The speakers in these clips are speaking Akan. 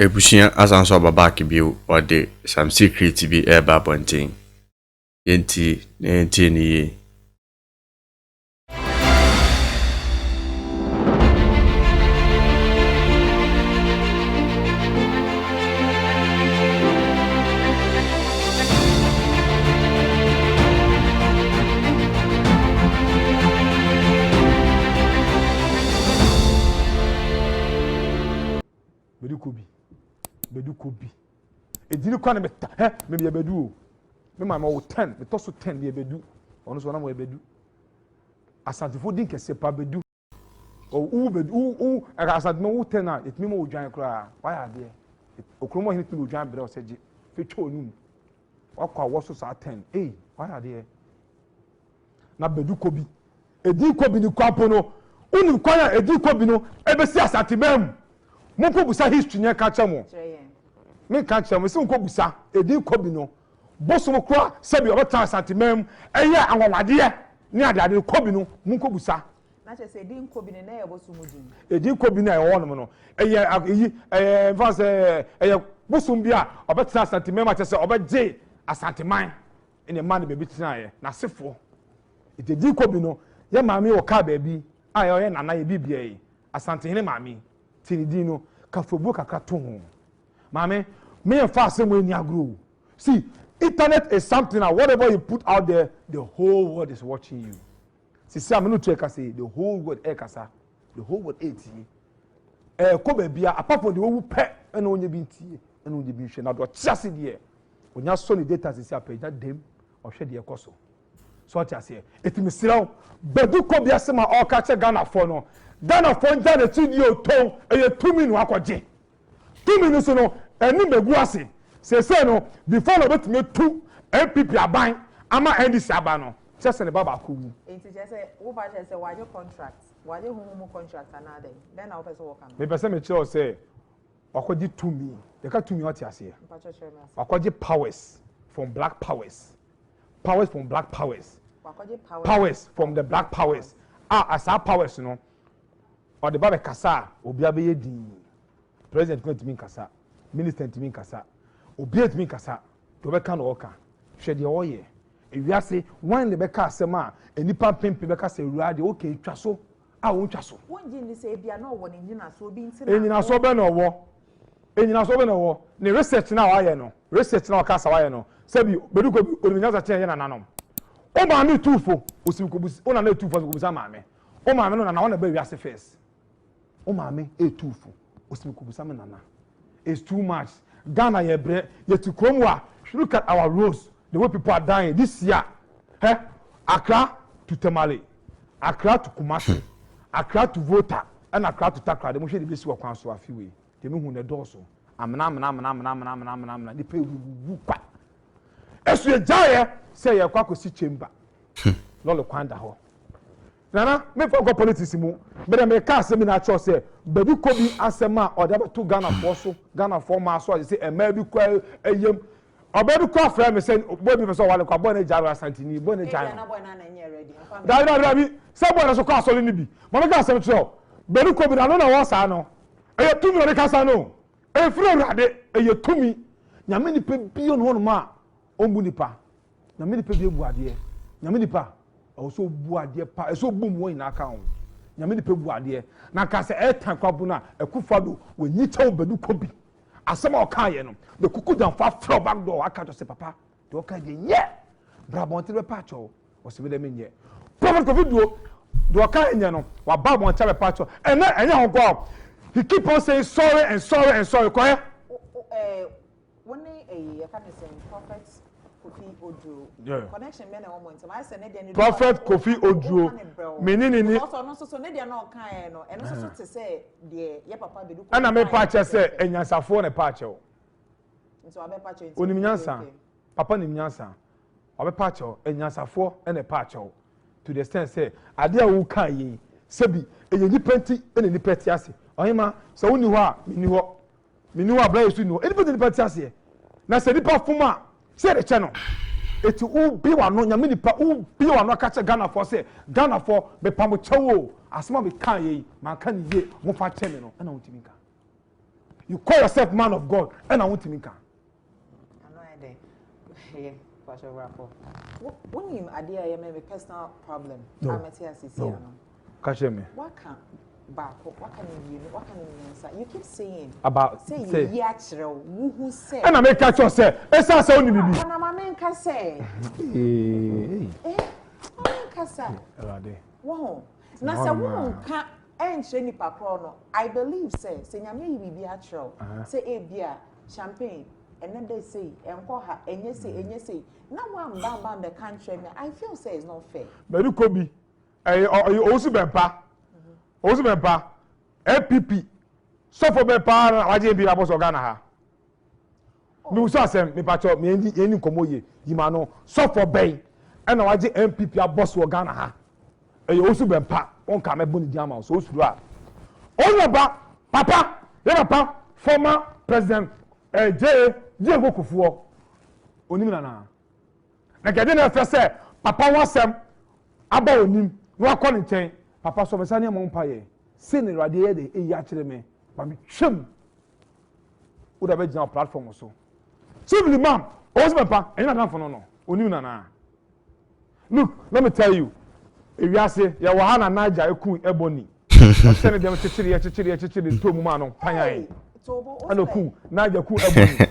Ebushia asanso babaki bi or de some secret be eba ponting. Yenti ni. Badu Kobi. Edini kwa na meta, me be Badu o. Me ma wo 10, me to so 10 be Badu. Ono so na mo Badu. Asantifo din kese pa Badu. O Badu, asante mo 10 na, etimi mo odwan kra. Why ade? Okromo hin timi odwan bre o seje. Fetwa onum. Wakwa wo so sa 10. Why ade? Na Badu Kobi. Edini Kobi ni kwapo no. Unu kwa na Edini Kobi no, ebesi asante bam. Mo ko busa history nya ka chamo. Me ka chamo se nko busa Edini Kobi no. Boso mo kra sebi obeta santimem eya anwawade ni adade Kobi no mo ko busa. Na che se Edini Kobi ne na ye boso mu din. Edini Kobi na ye wono no. Eya france eya boso bia obeta santimem a che se obeje asanteman ene man be bitina ye na sefo. Edini Kobi no ye maami wo ka ba bi a ye nana ye bibia yi asantehene maami tinidino kafobu kakra to ho mame me and fast same way ni agro. See, internet is something that whatever you put out there, the whole world is watching you. See, I'm not trying to say the whole world ekasa, the whole world eti. Ko bia apart from the one who pay and only be tea and only be share. Now do just there. When you saw the data say pay that dem or share the ekoso. So what I say, it me siraw Badu Kobi asema all catch Ghana for no. Ghana for nja the studio ton e 2 minutes akwaje. 2 minutes no eni megu ase. Say no before no bet me 2 MPP aban ama NDC aban no. Just ne baba ko wu. Enti je say wo ba je say waje contract. Waje humu contract na then na person work am. Me person me tell say akwaje 2 me. They ka 2 me what ase. Akwaje powers from black powers. Powers from black powers. Powers from the black powers. As our powers, you know. Or the Baba Kasa, Obiabe di President going to mean Kasa, Minister to mean Kasa, Obiat mean Kasa, to be can oka. Shed your oye. If you say one the Beka Sema, and Nippon Pimp Beka say, Radi, okay, Trasso, I won't Trasso. One gin say, be no one in so being seen. In a sober no war. In a sober no war. The research now I know. Research now Casa I know. Sebi, Beduko, Uminaza Chayan and Anum. O ma me tufo osikubusi o na na tufo osikubusa maame o maame no na wona ba wiase first o maame e tufo osikubusa me nana it's too much Ghana ye bre ye tikrom wa look at our roads the way people are dying this year Accra to Tamale Accra to Kumasi Accra to Volta and Accra to Takra de mo hwe de besi wa kwan so afiwe de me hu ne doso amna de pe wu kwa esu ye jaye say ye kwa kosi chamber lolo kwanda ho nana me for go politics mu me ka asem na cho say Badu Kobi asema o da to Ghana for so Ghana for ma so say e ma bi kwa eyem obedu kwa fra me say boy bi so wale kwa boy na jaro asantini boy na jaro na boy na nye ready da say boy na so kwa so ni bi mo me ka asem cho Badu Kobi na no na wo sa no e tumi o ka sa no e fro rade e tumi nyame ni pe bio no no ma ombu nipa nyame nipa bi ebu ade nyame nipa o so bu ade pa e so bu mu yin aka ho nyame nipa bu ade na ka se e tan kwabu na ekufado wenyi chew Badu Kobi asema o kan ye no the kuku dan fa floor back door aka to se papa do ka de nye brabonte be pa cho o se be de menye prophet ko video do ka enye no wa ba bon cha be pa cho enye ho go he keep on saying sorry and sorry and sorry ko when a kind of saying prophet Kofi Oduo connection me na one moment I say na dey prophet Kofi Oduo menini ni also no so na dey na kan no eno so to say dey ye papa Badu Kobi ana me pa che say enyansafo na pa che o nso abe pa che onim nyansa papa nim nyansa obe pa che o enyansafo na pa che o to the extent say ade a wo kan yi sebi eye ni penti na ni peti ase ohima so woni ho a mini ho abra yesu ni ho eni peti ase na se nipa fuma say the channel eti u bi wa no nyame nipa u bi wa no ka che Ghana for say Ghana for be pamo chewo asema be kan yi man kan ye mo fa che me no na wontimi ka you call yourself man of God and I want to make am when you idea you may be personal problem I'm at here catch me what can you keep saying about say yachro who say and I make catch you say esa say oni bibi na ma men ka say kasa wow na say wo nka enche ni papa no I believe say nyame yi bibi achro say e bia champagne and then they say enko ha enye say na one bam the country I feel say it's not fair Badu Kobi osu bempa APP so for bempa na waje bi aboso Ghana ha mi so asem mi pacho mi eni komoye yima no so for ben na waje MPP aboso Ghana ha osu bempa on ka mebo ni diama so osuru a onaba papa former president Diego Kufuor onim na kede na fe se papa wasem aba onim no akọ ne nchen papa so mesa ne mo mpa ye se ne rade ye de eyi a kire me ba me twem wo da be gina platform so simply ma'am o so papa enyi na for no onim na look let me tell you ewiase ye wa ha na naja eku ebony o se ne dem chichiri to mu ma no panyan ana ku naja ku ebony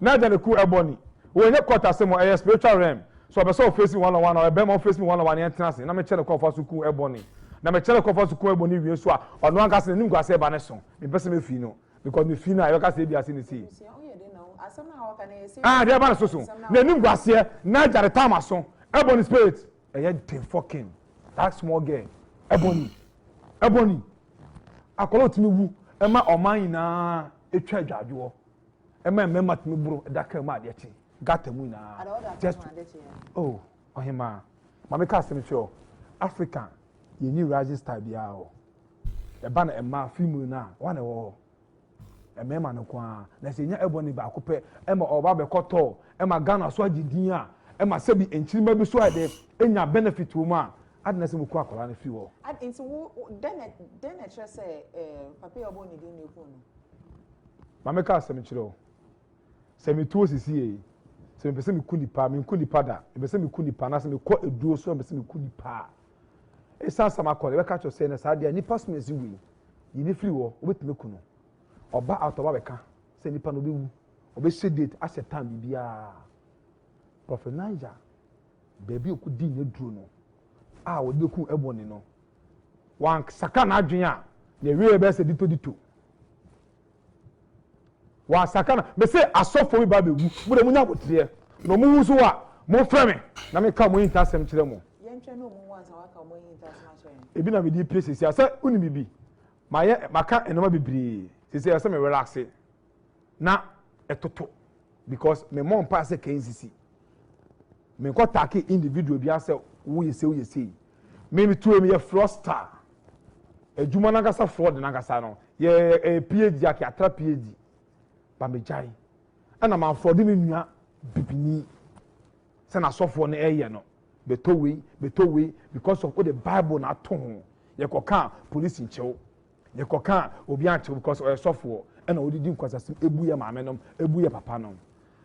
naja ne ku ebony we ne quarter se mo spiritual realm so I be face me one on one or be mo face me one on one entrance na me chere ko fa suku ebony na me chere ko fa suku ebony wie so a ono anka se nim gwase ba ne so me pese me fi no because me fi na yo ka se bia se ni si dey ba so na nim gwase na jare time aso ebony spirit e dey fucking that small girl ebony akolo timi wu e ma oman na etwa adwadwo e ma memma timi buru da ka ma ade chi gatamu na just oh ohima mama ka asem cho African ye ni rising star bia o e ba na e ma film na wana wo e mema no kwa na se nya ebony ba akopɛ e ma oba be kɔtɔ e ma Ghana so agidin a e ma sebi enchirima bi so ade enya benefit wo ma adna se mu kwa akola na fi wo into then say papa oboni din ne ku no mama ka asem chiro se mi tuo sisi e se me pese me kuni pa da me pese me kuni pa na se me kɔ eduo so me pese me kuni pa e san sama kɔ le ka cho se na sa dia nipa so mezi wi yi ni free wo obetime kunu oba out oba beka se nipa no be wu obe she date a set time bibia Prophet Niger baby oku di ne duro no a wo de ku ebony no wan saka na adwen a ne wie be se dito wa sakana me say asofo mi ba be wu mu de munya botre no mu wuso a mo frame na me ka mo intasem kire mo yentwe no mu wansa wa ka mo intasem kire ebi na me di place sia say uni bibi maka enoma bibiri say say me relax na etoto because me mom pass say KNCC me ko take individual bi ase wo yese me tu me ye froster ejuma na gasa fraud na gasa no ye PhD aki atra PhD bamejai ana man fraud me nua bibini se na sofo no eye no betowe because of the Bible na to ho ye koka police nchew ye koka obi anchew because o sofo ana odidi nkwasasem ebu ye maame nom ebu ye papa nom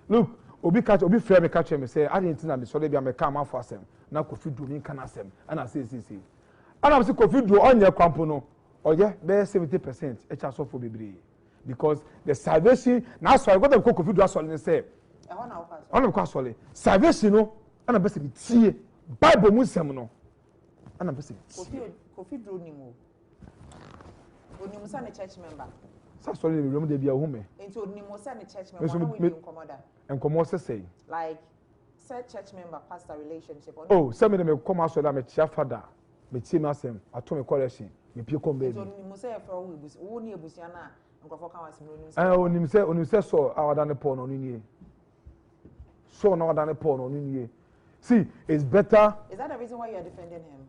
look obi frame me catch me say Argentina me so dey bia me ka am afo asem na Kofi do me kan asem ana say ana say Kofi do onye kwampo no oye be 70% echa sofo bebre because the salvation na so I got them Kofi do asole say ona ko asole salvation no ana be say tie Bible mu sem no ana be say Kofi do ni mo oni musa ne church member sa sorry le room de bia hu me enti oni musa ne church member no we incomoda enkomo say like said church member pastor relationship oh say me come out so that me chia father me tie me asem ato me correction me pie come baby oni musa e fro wo ni ebusia na nkofo kan wasem no oni say so awada ne Paul no nie so na awada ne Paul no nie see it's better. Is that the reason why you are defending him?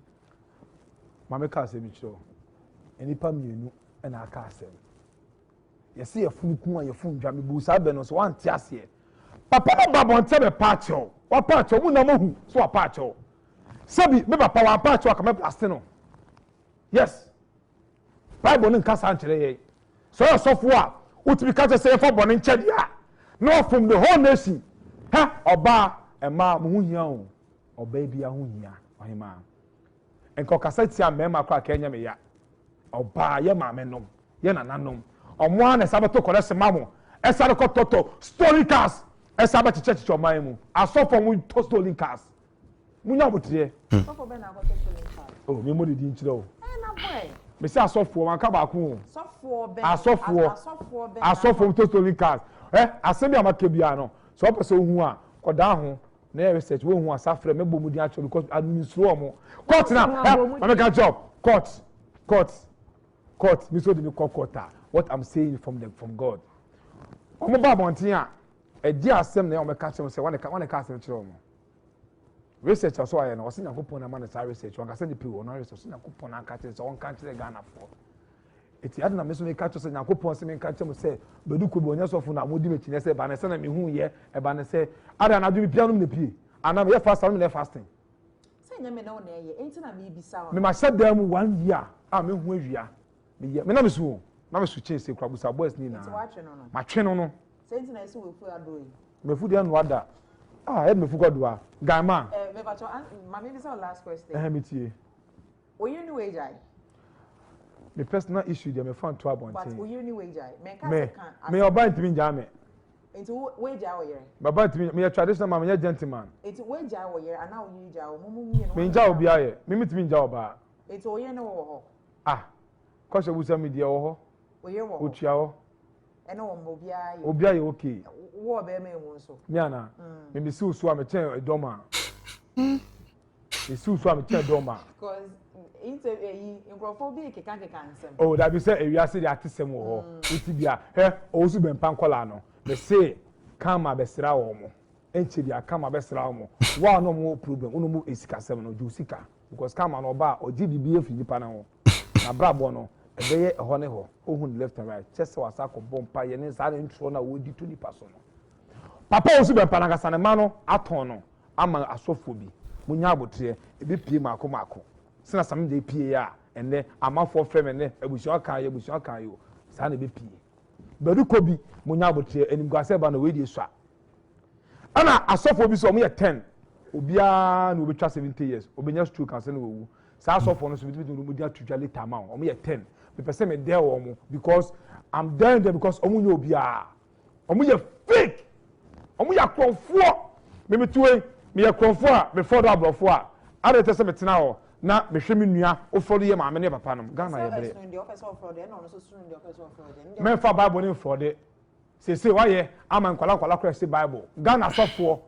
Mama ka say me chiro enipa mienu e na aka asem yesi ye funu kuma ye funu dwa me bu sa be no so wan ti ase papa no babon te be pacho wa pacho mu na mohu so wa pacho sabi me papa wa pacho aka me plaste no yes Bible nka sa nkyere ye so sofo a What we catch say for born in Chedia. No from the whole nation. Ha oba e ma mu hia o. Oba bia hu hia. Ohima. Enko kaseti a mema kwa Kenya me ya. Oba ye ma menom. Ye nananom. Omo an sabato kolese mamo. Esa ko toto story cars. Esa ba chiche oman mu. Aso for mu to story cars. Munya botre. So for be na ko story cars. Oh, me mo di nchire o. Na boy. Me say asofo wan ka ba ku. Asofo be. Asofo to story cars. Asem ya make bia no. So opese ohu a koda ho na research we hu asafre me bom di acho because administro omo. Court na. Make a job. Court. Me so dey call court. What I'm saying from God. Omo ba bontin a di asem na o me ka chem say wan ka asem kire omo. Research also aye na o se Nyankopon na man say research wan ka say the people no research Nyankopon na ka chere say won ka chere Ghana for. Eti adna me so me ka chere say Nyankopon say me ka chere say Badu Kobi onya sofo na modi mechi ne say ba na say na me hu ye e ba na say ada na do me piano me pie ana me fast am me fasting. Say nya me na o na ye enti na me bisa o. Me ma sha dem 1 year me hu awia me na me so che say kwa busa boys ni na. Enti wa twe no no. Ma twe no no. Say enti na ese we fu ado yi. Me fu de no ada. Me fu godua. Gama. Me bacho mama this is our last question. Me tie. Oyi ni we jai. Me personal issue there me fan to abontin. But oyi ni we jai. Me ka se kan. Me oba ntimi nja me. Enti we jai wo yere. Baba ntimi me traditional man me gentleman. Enti we jai wo yere ana oyi jai wo mumu mi no. Me nja obi aye. Me mitimi nja oba. Enti oyi ni wo ho. Ko se busa me dia wo ho. Oyi wo. Otua wo. Ene wo mo obi aye. Obi aye okay. Wo be me enwo so. Me ana. Me be si usu a me chen edoma. Me si usu a me chen edoma. Because nkrofo bi keka nsem. Oh, that be say ewiase dey atesem wo ho. Uti bia osu be mpan kola no. Me say kama be sira wo mo. Enche bia kama be sira wo mo. Wa no mo problem, uno mo esikasem no ju sika. Because kama no ba oji bibi efi nipa na ho. Na brabo no ebeye eho ne ho. Ohun left and right. Chese wasa ko bompa ye ne sa intro na wodi to nipa so no. Papa osu be mpan akasa ne ma no aton no ama asofo bi. Munya abotre ebi pie mako. Sina sam dey pie ya ene amafo frem ene abusu aka yo sa na be pie Badu Kobi munya abotre enimguase ba na we die so ana asofo bi so mo ye 10 obia na obetwa 70 years obenya stroke kan se na wu sa asofo no so bi mu dia twtwa later ma o mo ye 10 me pese me there wo mo because I'm there because omo nya obia omo ye fake omo ya kronfo me tuwe me ye kronfo a me for do abrofo a ada tese me tena ho na mehwe me nua oforo ye maame ne papa nom Ghana ye bere me fa Bible ne for de se wa ye ama nkwala kra se Bible Ghana sofo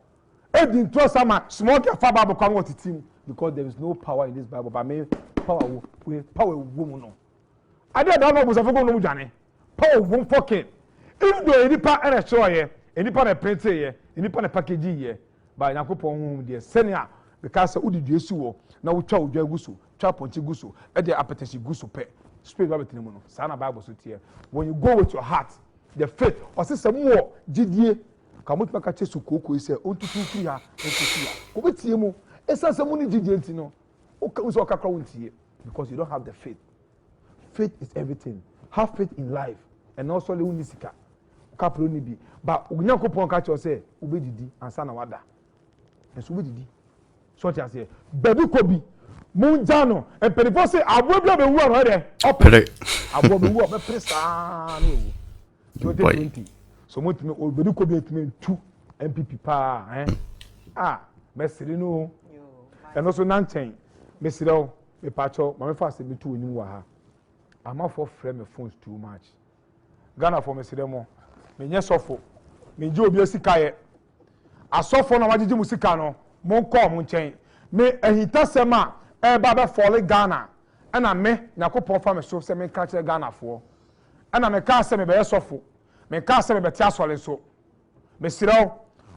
edi ntro sama small ke fa Bible kwa ngotitim because there is no power in this Bible but me power wo mu no ade da no busafo ko no mu dwane power wo fucking even though enipa ere show ye enipa na print ye enipa na package ye ba Yakopon hu de senia because udidue si wo na wotwa odwa guso twa ponchi guso e de appetite guso pe spirit ba betene mu no sa na Bible so tie when you go with your heart the faith osese mo gidie ka mo tmaka chesu kokoi se ontutu firi ha ontutu ya ko betie mu esase mu ni gidie nti no o ka so kakra wontie because you don't have the faith. Faith is everything. Have faith in life and also le unisika kapro ni bi ba Onyankopon ka che say obedidi ansa na wada enso obedidi so ti ase Badu Kobi munjano e perifo say abo bia be wu oro de opere abo be wu o be presa no 2020 so motime Badu Kobi etime 2 MPP pa mesiri no and also nanchen mesiri o me pacho ma me fa se me tu onim wa ha ama for frame me phones too much Ghana for mesiri mo me nye sofo me je obi asika ye asofo na wagije musika no mon ko mon chen me ehita sema e ba be fall Ghana ana me Yakopon fa me so se me ka kire Ghana fo ana me ka se me be sofo me ka se me be tia sole so me siraw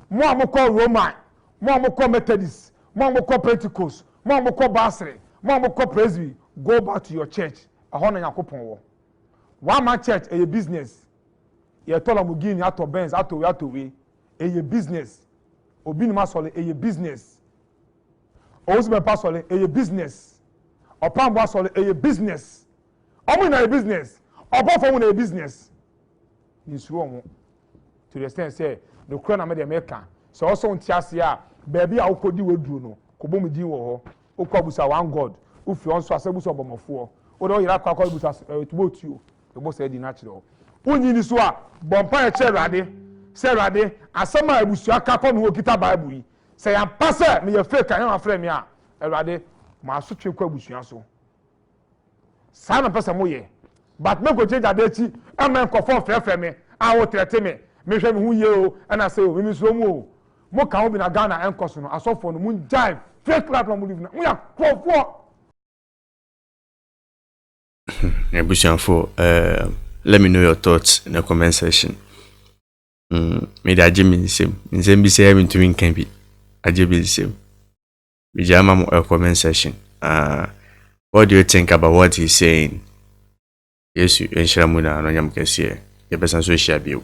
mo amoko Roman mo amoko Methodist mo amoko Pentecost mo amoko Basre mo amoko Presby go back to your church ahona Yakopon wo one man church a business ye tola mugini ato Benz ato we a business obi ni masole a business Osman pasole a business opambo asole a business omo na a business obo fo na a business insuro mo to the extent say no kura na me de meka so also ntiase a baabi a wokodi weduru no kobo mu din wo ho okwa busa one god ufi on so asabuso obomofo o do yira kwa busa tubotuo ebo say di natural unyi ni so a bompa e che rade say rade asama abusua kapa no okita bible yi say am pase me ye fake an afre me a rade ma asotwe kwa abusua so sa na pese mo ye but me go change adechi amen kofo frefre me a wo trete me me hwe me hu ye o na say o me so mu o mo ka obi na Ghana enkoso no asofo no mu jive fake life no mu live na mo ya kofo Ebusianfo, let me know your thoughts in the comment section. Maybe I just mean same. In same be say having to win can be. I just be the same. We jam a comment section. What do you think about what he's saying? Yes, you and Sharamuna and Yam Cassia. Your person social view.